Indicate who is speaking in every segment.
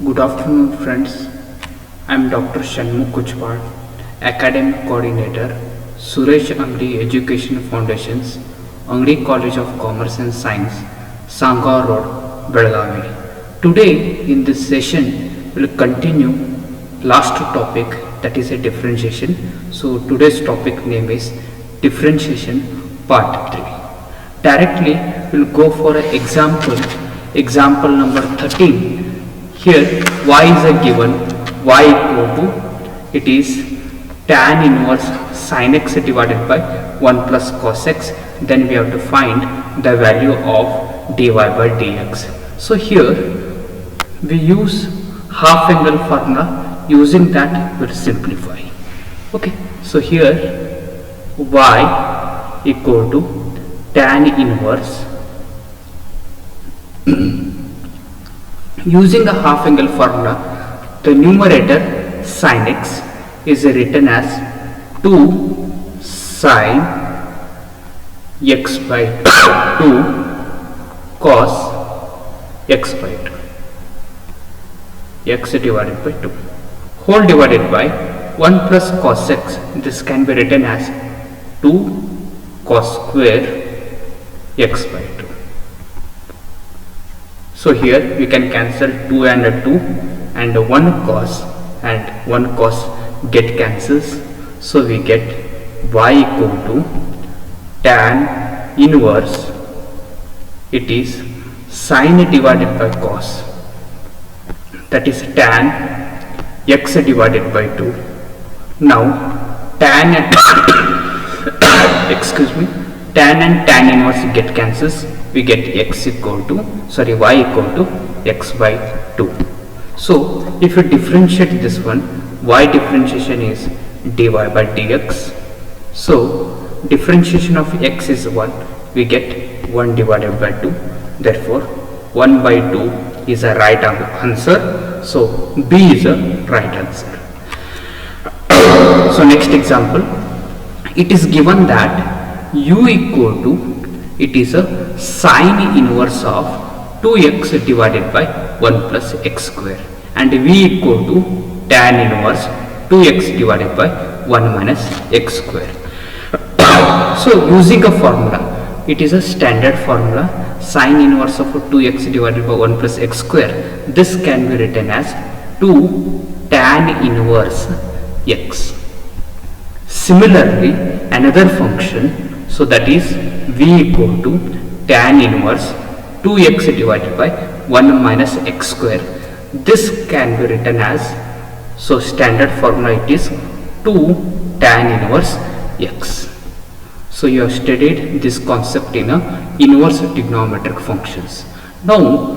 Speaker 1: Good afternoon, friends. I am Dr. Shanmukh Kuchwal, Academic Coordinator, Suresh Angri Education Foundations, Angri College of Commerce and Science, Sangha Road, Belgavi. Today, in this session, we will continue last topic, that is a differentiation. So today's topic name is Differentiation Part 3. Directly, we will go for an example number 13. Here y is a given, y equal to, it is tan inverse sin x divided by 1 plus cos x. Then we have to find the value of dy by dx. So here we use half angle formula. Using that we will simplify. Okay, so here y equal to tan inverse using a half angle formula, the numerator sin x is written as 2 sin x by 2 cos x by 2, x divided by 2, whole divided by 1 plus cos x. This can be written as 2 cos square x by 2. So here we can cancel 2 and 2 and 1 cos and 1 cos get cancels. So we get y equal to tan inverse, it is sin divided by cos, that is tan x divided by 2. Now tan and tan and tan inverse get cancels. We get y equal to x by 2. So if you differentiate this one, y differentiation is dy by dx. So differentiation of x is 1, we get 1 divided by 2. Therefore 1 by 2 is a right answer. So B is a right answer. So next example, it is given that u equal to, it is a sine inverse of 2x divided by 1 plus x square, and v equal to tan inverse 2x divided by 1 minus x square. So using a formula, it is a standard formula, sine inverse of 2x divided by 1 plus x square. This can be written as 2 tan inverse x. Similarly, another function, so that is v equal to tan inverse 2x divided by 1 minus x square. This can be written as, so standard formula it is 2 tan inverse x. So you have studied this concept in inverse trigonometric functions. Now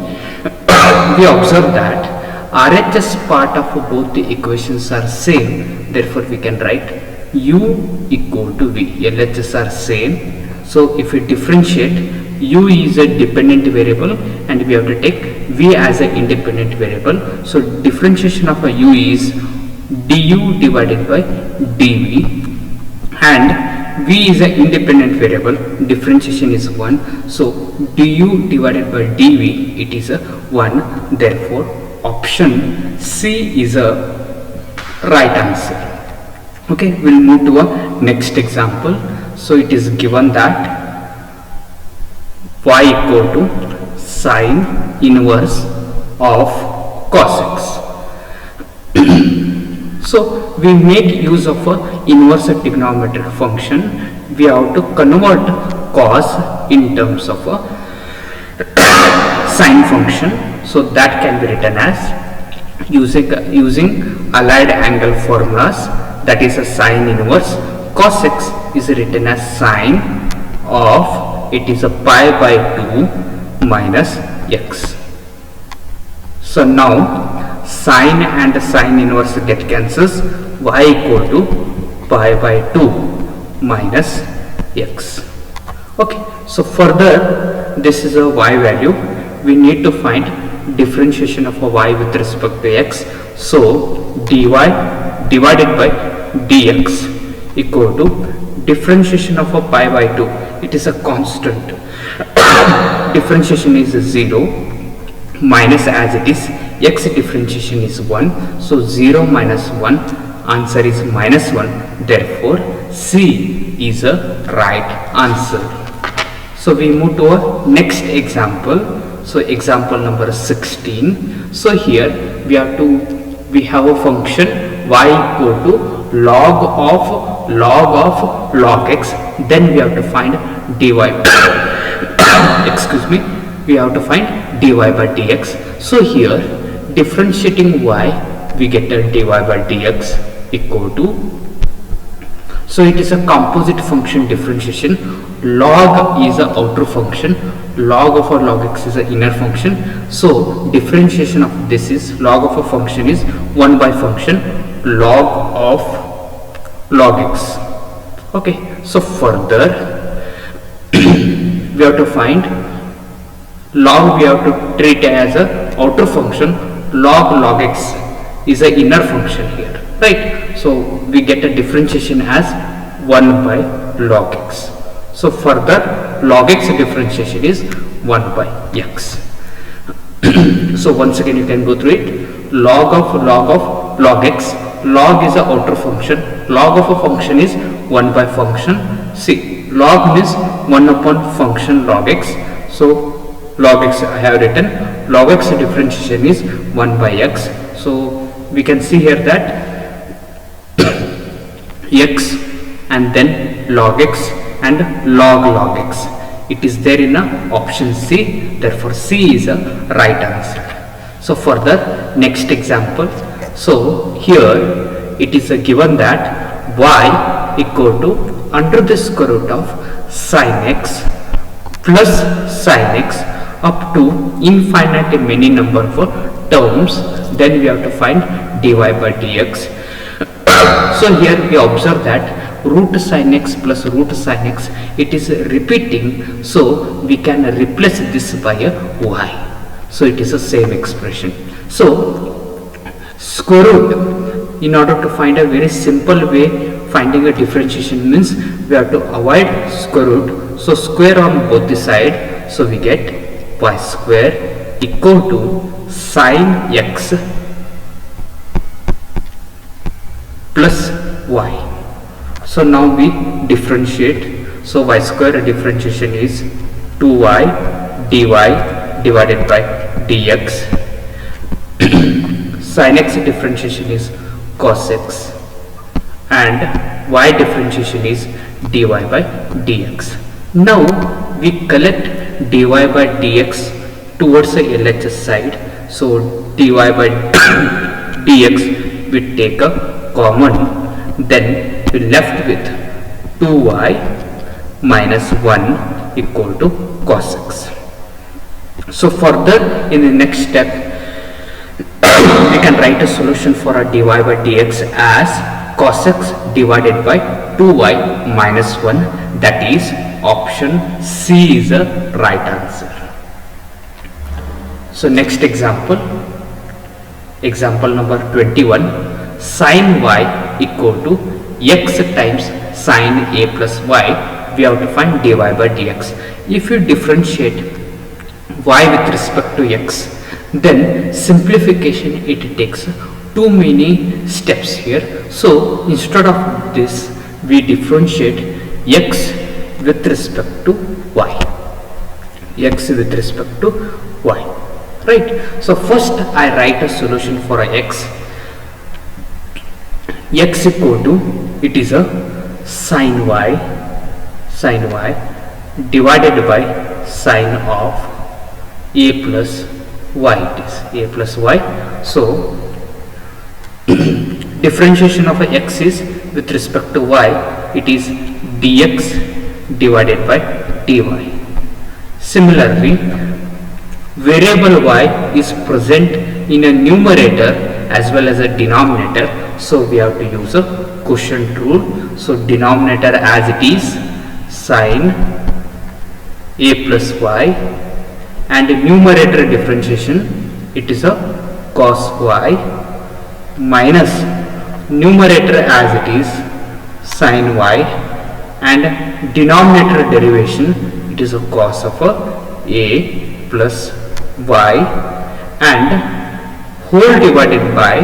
Speaker 1: we observe that RHS part of both the equations are same, therefore we can write u equal to v. LHS are same. So if we differentiate, u is a dependent variable and we have to take v as an independent variable. So differentiation of a u is du divided by dv, and v is an independent variable, differentiation is 1. So du divided by dv, it is a 1. Therefore option C is a right answer. Okay, we'll move to a next example. So it is given that y equal to sine inverse of cos x. So we make use of a inverse trigonometric function. We have to convert cos in terms of a sine function. So that can be written as using allied angle formulas, that is a sine inverse. Cos x is written as sine of, it is a pi by 2 minus x. So now sine and sine inverse get cancels, y equal to pi by 2 minus x. Okay, so further this is a y value, we need to find differentiation of a y with respect to x. So dy divided by dx equal to differentiation of a pi by 2, it is a constant, differentiation is 0 minus as it is x differentiation is 1. So 0 minus 1, answer is minus 1. Therefore C is a right answer. So we move to our next example. So example number 16. So here we have a function y equal to log of log x. Then we have to find dy excuse me, we have to find dy by dx. So here differentiating y, we get a dy by dx equal to, so it is a composite function differentiation. Log is a outer function, log of a log x is an inner function. So differentiation of this is, log of a function is 1 by function log of log x. Okay, so further we have to find log, we have to treat as a outer function, log x is a inner function here, right? So we get a differentiation as 1 by log x. So further log x differentiation is 1 by x. So once again you can go through it. Log of log x, log is a outer function, log of a function is 1 by function. See, log means 1 upon function log x. So log x I have written, log x differentiation is 1 by x. So we can see here that x and then log x and log x, it is there in a option C. Therefore C is a right answer. So further next example. So here it is a given that y equal to under the square root of sin x plus sin x up to infinite many number of terms. Then we have to find dy by dx. So here we observe that root sin x plus root sin x, it is repeating, so we can replace this by a y. So it is the same expression. So square root, in order to find a very simple way finding a differentiation means we have to avoid square root. So square on both the side, so we get y square equal to sin x plus y. So now we differentiate. So y square differentiation is 2y dy divided by dx. Sin x differentiation is cos x and y differentiation is dy by dx. Now we collect dy by dx towards the LHS side. So dy by dx we take a common, then we left with 2y minus 1 equal to cos x. So further in the next step we can write a solution for a dy by dx as cos x divided by 2y minus 1, that is option C is a right answer. So next example, example number 21, sin y equal to x times sin a plus y, we have to find dy by dx. If you differentiate y with respect to x, then simplification it takes too many steps here. So instead of this we differentiate x with respect to y, x with respect to y, right? So first I write a solution for a x equal to, it is a sin y divided by sin of a plus y, it is a plus y. So differentiation of a x is with respect to y, it is dx divided by dy. Similarly, variable y is present in a numerator as well as a denominator, so we have to use a quotient rule. So denominator as it is sin a plus y, and numerator differentiation it is a cos y minus numerator as it is sin y, and denominator derivation it is a cos of a plus y, and whole divided by,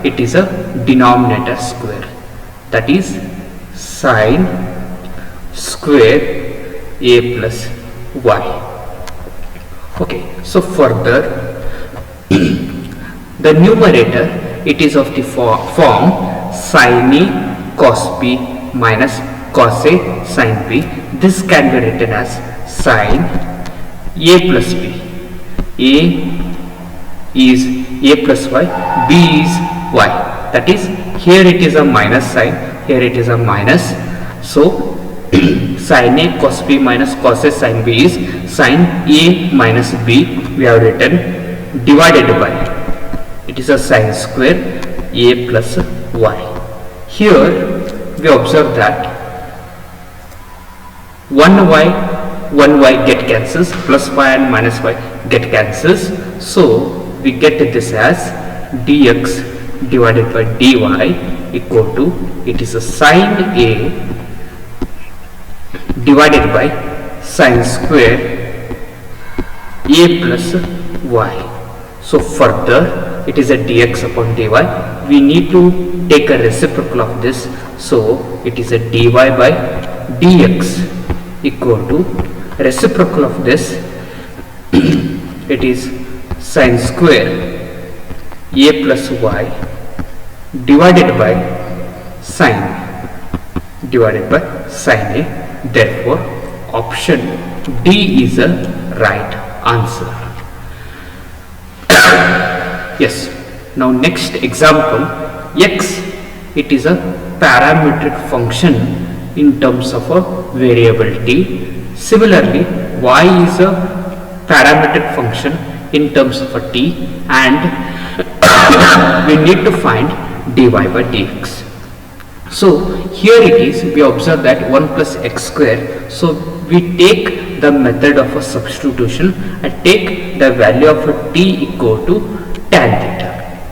Speaker 1: it is a denominator square, that is sine square a plus y. Okay, so further the numerator, it is of the form sin a cos b minus cos a sin b. This can be written as sin a plus b. A is a plus y, b is y. That is, here it is a minus sign, here it is a minus. So sin a cos b minus cos a sin b is sin a minus b. We have written divided by, it is a sin square a plus y. Here we observe that 1y get cancels, plus y and minus y get cancels. So we get this as dx divided by dy equal to, it is a sin a divided by sin square a plus y. So further it is a dx upon dy. We need to take a reciprocal of this. So it is a dy by dx equal to reciprocal of this, it is sin square a plus y divided by sin a. Therefore option D is a right answer. Yes. Now next example, x, it is a parametric function in terms of a variable t. Similarly, y is a parametric function in terms of a t, and we need to find dy by dx. So here it is, we observe that 1 plus x square. So we take the method of a substitution and take the value of a t equal to tan theta.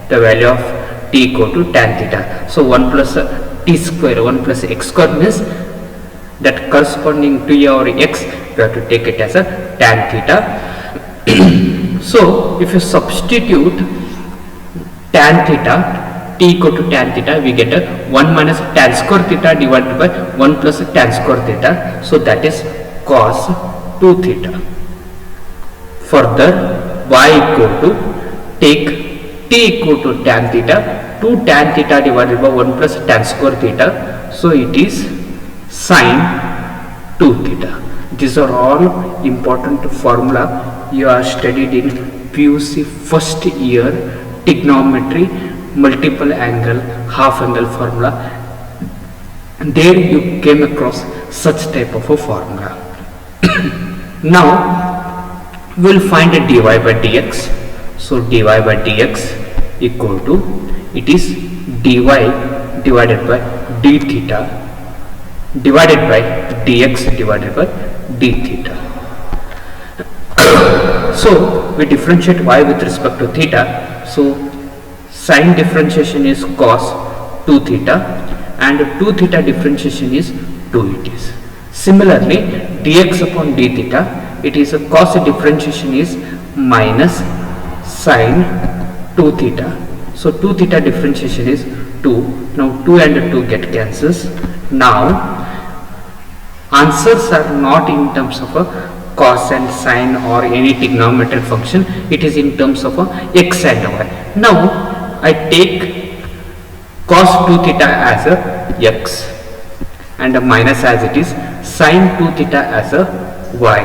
Speaker 1: The value of t equal to tan theta. So 1 plus t square, 1 plus x square means that corresponding to your x, we have to take it as a tan theta. So if you substitute tan theta, t equal to tan theta, we get a 1 minus tan square theta divided by 1 plus tan square theta. So that is cos 2 theta. Further, y equal to, take t equal to tan theta, 2 tan theta divided by 1 plus tan square theta. So it is sin 2 theta. These are all important formula you are studied in PUC first year trigonometry, multiple angle, half angle formula. There you came across such type of a formula. Now we will find a dy by dx. So dy by dx equal to, it is dy divided by d theta divided by dx divided by d theta. So we differentiate y with respect to theta. So sine differentiation is cos 2 theta and 2 theta differentiation is 2 it is. Similarly, dx upon d theta, it is a cos differentiation is minus sine 2 theta. So 2 theta differentiation is 2. Now 2 and 2 get cancels. Now answers are not in terms of a cos and sine or any trigonometric function. It is in terms of a x and y. Now I take cos 2 theta as a x and a minus as it is sine 2 theta as a y.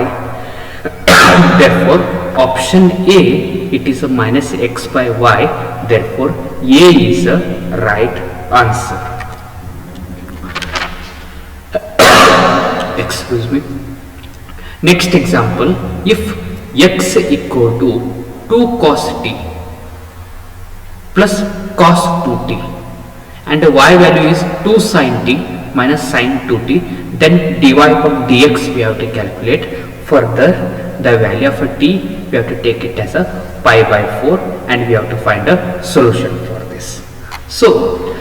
Speaker 1: Therefore option A, it is a minus x by y. Therefore A is a right answer. Excuse me. Next example, if x equal to 2 cos t plus cos 2t and the y value is 2 sin t minus sin 2t, then dy upon dx we have to calculate. Further, the value of a t, we have to take it as a pi by 4 and we have to find a solution for this. So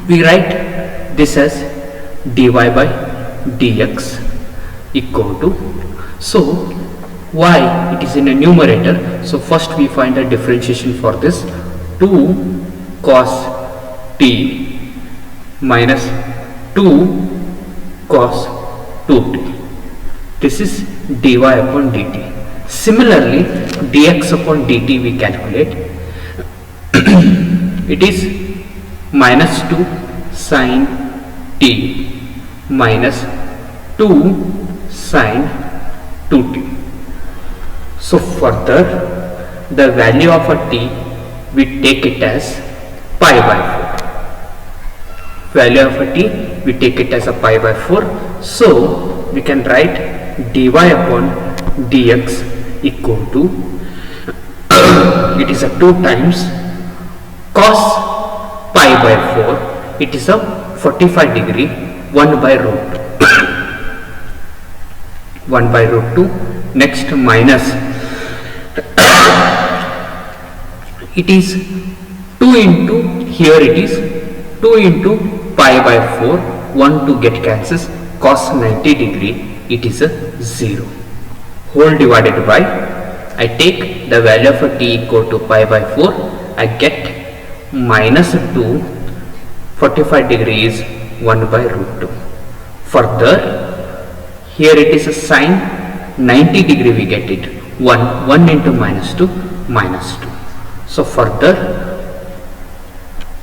Speaker 1: we write this as dy by dx equal to, so Why it is in a numerator? So first we find a differentiation for this. 2 cos t minus 2 cos 2t. This is dy upon dt. Similarly, dx upon dt we calculate. It is minus 2 sin t minus 2 sin 2t. So further, the value of a t we take it as pi by 4. Value of a t we take it as a pi by 4. So we can write dy upon dx equal to it is a 2 times cos pi by 4. It is a 45 degree 1 by root 1 by root 2. Next minus it is 2 into, here it is 2 into pi by 4, 1 to get cancels, cos 90 degree, it is a 0. Whole divided by, I take the value of a t equal to pi by 4, I get minus 2, 45 degrees 1 by root 2. Further, here it is a sine 90 degree we get it, 1 into minus 2, minus 2. So further,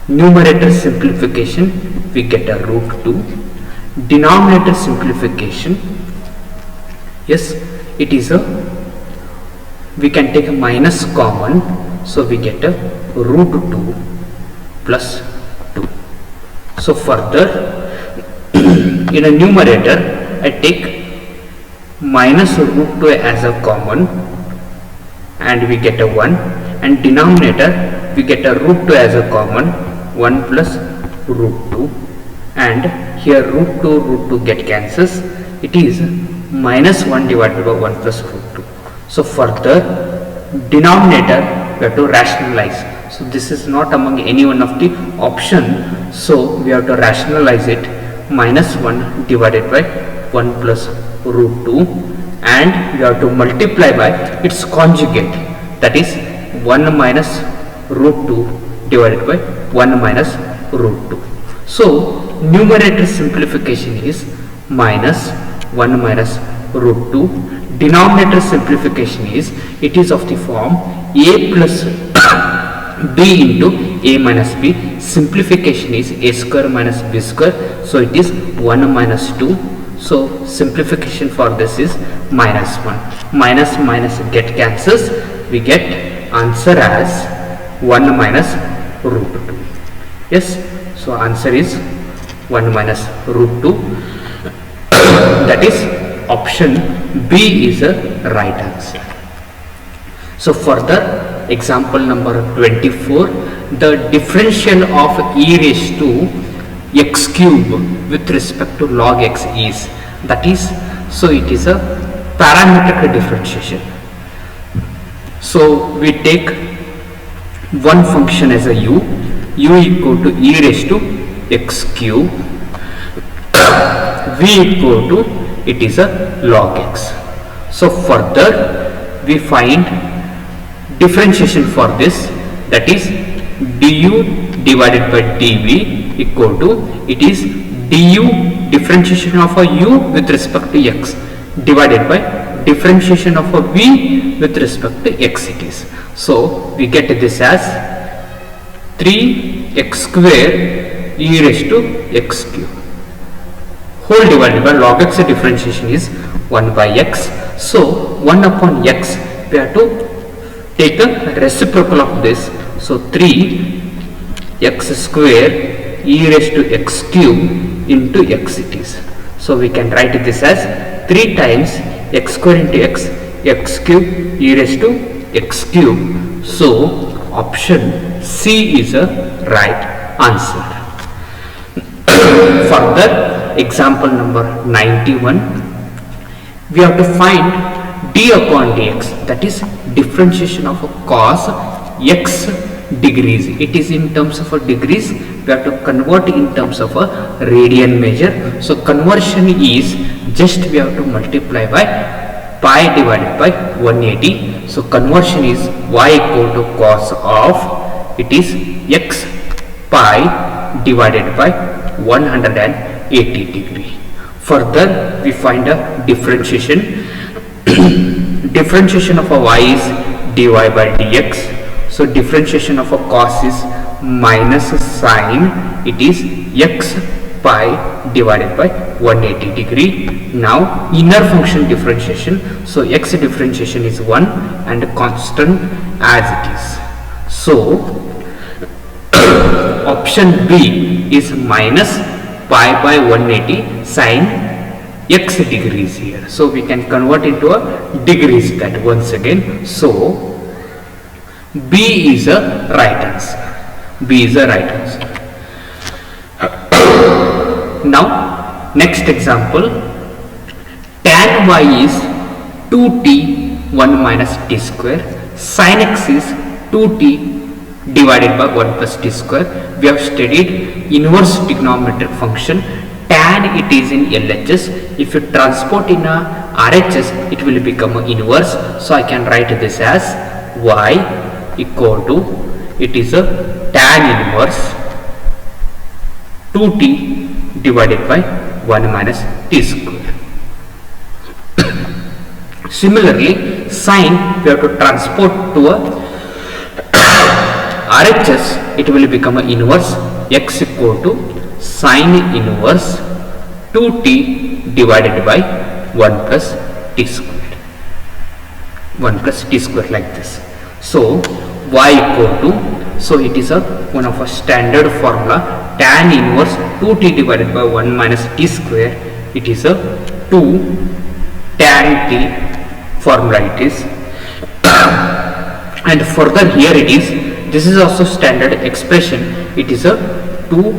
Speaker 1: numerator simplification we get a root 2, denominator simplification, yes, it is a, we can take a minus common, so we get a root 2 plus 2. So further, in a numerator I take minus root 2 as a common and we get a 1, and denominator we get a root 2 as a common, 1 plus root 2, and here root 2 get cancels, it is minus 1 divided by 1 plus root 2. So further, denominator we have to rationalize. So this is not among any one of the option, so we have to rationalize it. Minus 1 divided by 1 plus root 2, and we have to multiply by its conjugate, that is 1 minus root 2 divided by 1 minus root 2. So numerator simplification is minus 1 minus root 2. Denominator simplification is, it is of the form a plus b into a minus b. Simplification is a square minus b square, so it is 1 minus 2. So simplification for this is minus 1. Minus minus get cancels, we get answer as 1 minus root 2. Yes, so answer is 1 minus root 2. That is option B is a right answer. So further, example number 24, the differential of e raised to x cube with respect to log x is, that is, so it is a parametric differentiation. So we take one function as a u equal to e raised to x cube, v equal to, it is a log x. So further we find differentiation for this, that is du divided by dv equal to, it is du differentiation of a u with respect to x divided by differentiation of a v with respect to x it is. So we get this as 3x square e raised to x cube whole divided by log x differentiation is 1 by x. So 1 upon x we have to take a reciprocal of this. So 3x square e raised to x cube into x it is. So we can write this as 3 times x square into x cube e raised to x cube. So option C is a right answer. Further, example number 91, we have to find d upon dx, that is differentiation of a cos x degrees. It is in terms of a degrees, we have to convert in terms of a radian measure. So conversion is just we have to multiply by pi divided by 180. So conversion is y equal to cos of, it is x pi divided by 180 degree. Further we find a differentiation. Differentiation of a y is dy by dx. So differentiation of a cos is minus sine, it is x pi divided by 180 degree. Now inner function differentiation, so x differentiation is 1 and constant as it is. So option B is minus pi by 180 sine x degrees here. So we can convert into a degrees that once again. So B is a right answer. B is a right answer. Now next example, tan y is 2t 1 minus t square, sin x is 2t divided by 1 plus t square. We have studied inverse trigonometric function. Tan it is in LHS. If you transport in a RHS, it will become an inverse. So I can write this as y equal to, it is a tan inverse 2t divided by 1 minus t square. Similarly, sine we have to transport to a RHS, it will become an inverse, x equal to sine inverse 2t divided by 1 plus t square. 1 plus t square like this. So y equal to, so it is a one of a standard formula, tan inverse 2t divided by 1 minus t square, it is a 2 tan t formula it is. And further here it is, this is also standard expression, it is a 2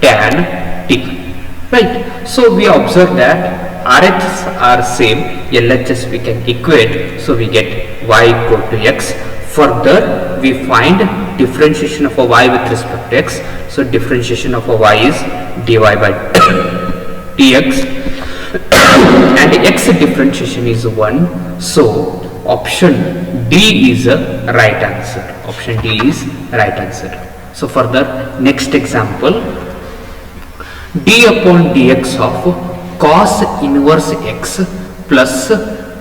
Speaker 1: tan t, right? So we observe that RHS are same, LHS we can equate, so we get y equal to x. Further we find differentiation of a y with respect to x, so differentiation of a y is dy by dx and x differentiation is 1. So option D is a right answer. Option D is right answer. So further next example, d upon dx of cos inverse x plus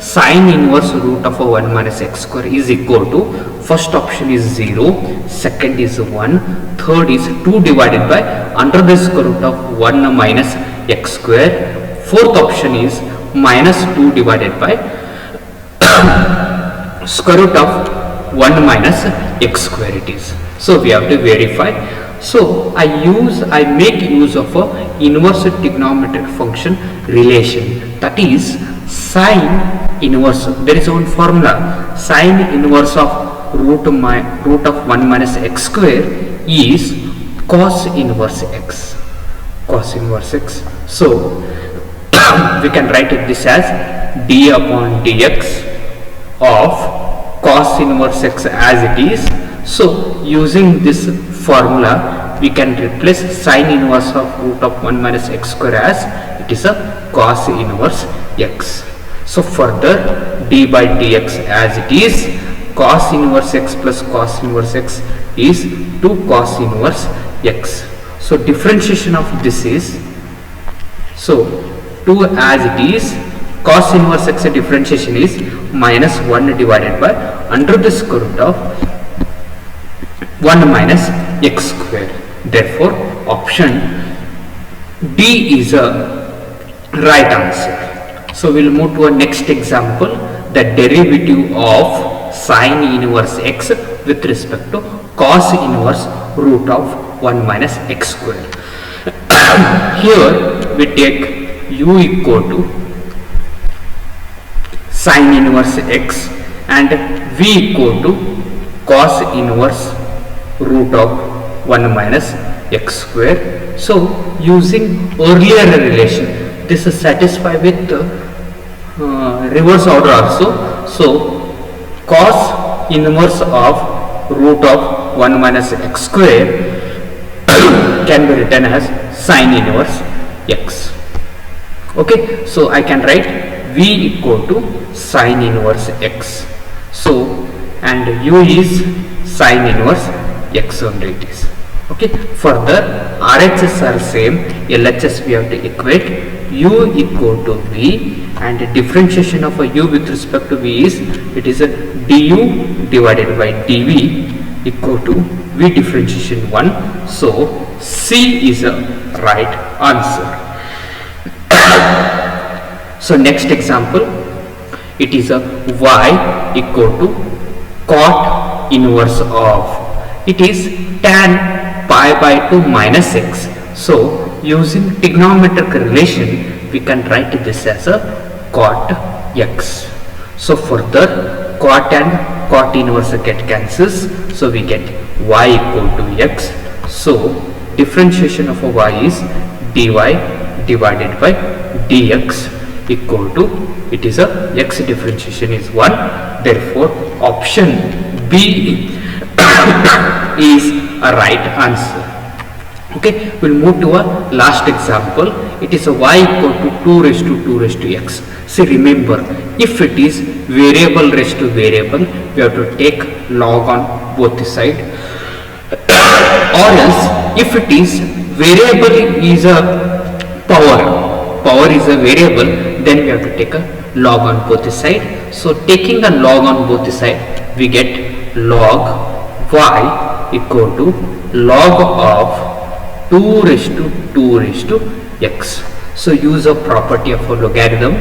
Speaker 1: sine inverse root of 1 minus x square is equal to, first option is 0, second is 1, third is 2 divided by under the square root of 1 minus x square, fourth option is minus 2 divided by square root of 1 minus x square it is. So we have to verify. So I make use of a inverse trigonometric function relation, that is sine inverse, there is one formula, sine inverse of root of 1 minus x square is cos inverse x, cos inverse x. So we can write this as d upon dx of cos inverse x as it is. So using this formula we can replace sine inverse of root of 1 minus x square as it is a cos inverse x. So further d by dx as it is, cos inverse x plus cos inverse x is 2 cos inverse x. So differentiation of this is, so 2 as it is, cos inverse x differentiation is minus 1 divided by under the square root of 1 minus x square. Therefore option D is a right answer. So we'll move to a next example, the derivative of sine inverse x with respect to cos inverse root of 1 minus x square. Here we take u equal to sine inverse x and v equal to cos inverse root of 1 minus x square. So using earlier relation, this is satisfied with reverse order also. So cos inverse of root of 1 minus x square can be written as sine inverse x. Okay, so I can write v equal to sine inverse x. So and u is sine inverse x only it is. Okay, further RHS are same, LHS we have to equate u equal to v, and differentiation of a u with respect to v is, it is a du divided by dv equal to v differentiation 1. So C is a right answer. So next example, it is a y equal to cot inverse of, it is tan pi by 2 minus x. So using trigonometric relation we can write this as a cot x. So further cot and cot inverse get cancels, so we get y equal to x. So differentiation of a y is dy divided by dx equal to, it is a x differentiation is 1. Therefore option B is a right answer. Okay, we'll move to a last example. It is a y equal to 2 raised to 2 raised to x. See, remember, if it is variable raised to variable, we have to take log on both the side, or else if it is variable is a power is a variable, then we have to take a log on both the side. So taking a log on both the side, we get log y equal to log of 2 raised to 2 raised to x. So use a property of a logarithm.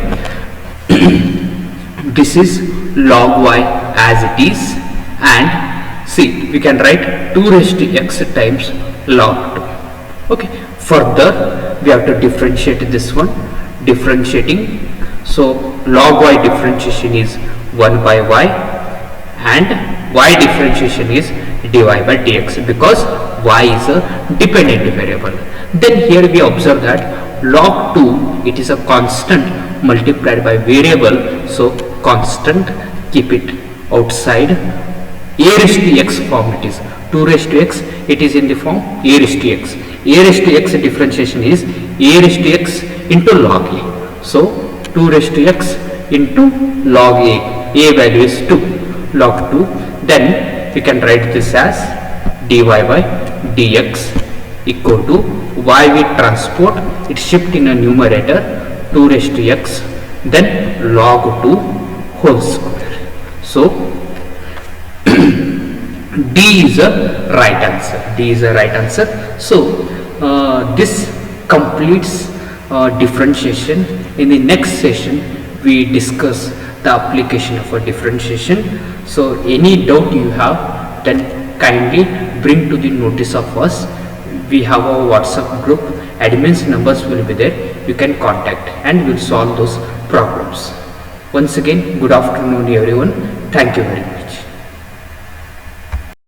Speaker 1: This is log y as it is, and see, we can write 2 raised to x times log 2. Okay, further we have to differentiate this one, differentiating. So log y differentiation is 1 by y, and y differentiation is dy by dx, because y is a dependent variable. Then here we observe that log 2, it is a constant multiplied by variable, so constant, keep it outside. A raised to x form, it is 2 raised to x, it is in the form a raised to x. A raised to x differentiation is a raised to x into log a. So 2 raised to x into log a value is 2, log 2. Then we can write this as dy by dx equal to y with transport, it shift in a numerator, 2 raised to x, then log 2 whole square. So D is a right answer. D is a right answer. So this completes differentiation. In the next session we discuss the application of a differentiation. So any doubt you have, then kindly bring to the notice of us. We have a WhatsApp group, admin's numbers will be there, you can contact and we'll solve those problems. Once again, good afternoon everyone. Thank you very much.